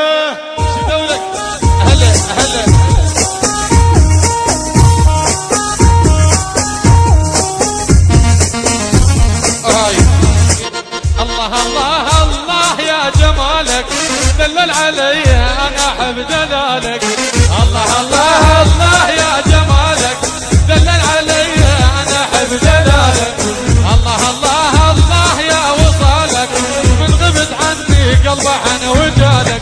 شدولك هلا هلا هاي الله الله الله يا جمالك دلل علي انا احب دلالك الله الله الله يا جمالك دلل علي انا احب دلالك الله الله الله يا وصالك من غبت عني قلبه عن وجالك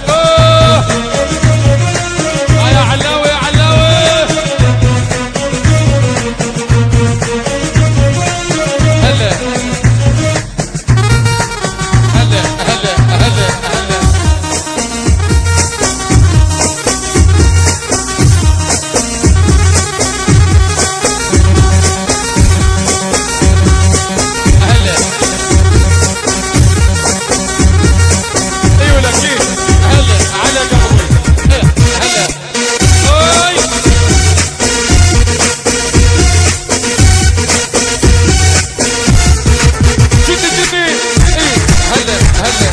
يا علوي علوي هلا هلا هلا هلا هلا هلا ايوه اكيد هلا على قلبي هلا هاي جدي جدي ايه هلا هلا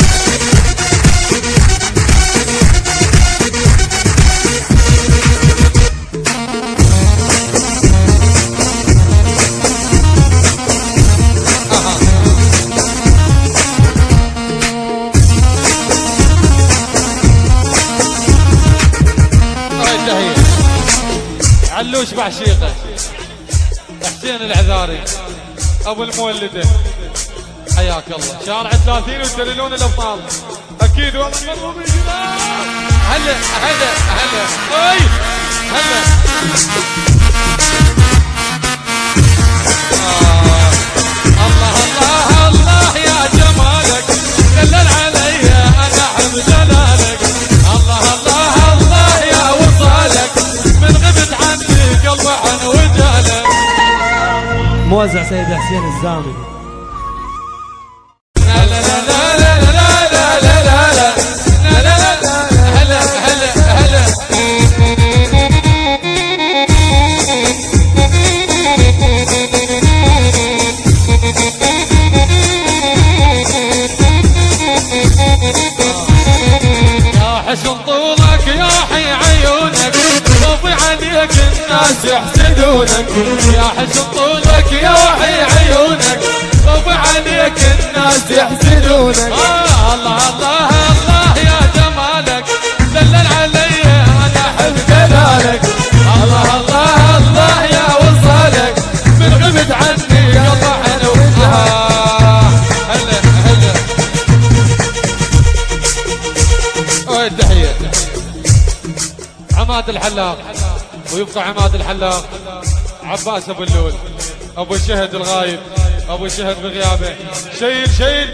علوش بعشيقه حسين العذاري ابو المولده حياك الله شارع 30 وتدللون الابطال اكيد والله مضروبين هلا هلا هلا اي هلا الله الله الله يا جمالك دلل علي انا احب دلالك الله الله الله يا وصالك من غبت عني قلبه عن وجالك موزع سيد حسين الزامي لا لا لا لا لا لا لا لا لا لا لا هلا هلا هلا يا حسن طولك يا حي عيونك وفي عليك الناس يحسدونك يا حسن طولك يا حي عيونك وفي عليك الناس يحسدونك الله الله الله يا جمالك دلل علي انا احب دلالك الله الله الله يا وصالك من غبت عني قطع هلا هلا تحية عماد الحلاق ويبقى عماد الحلاق عباس ابو اللول ابو الشهد الغايب ابو الشهد بغيابه شيل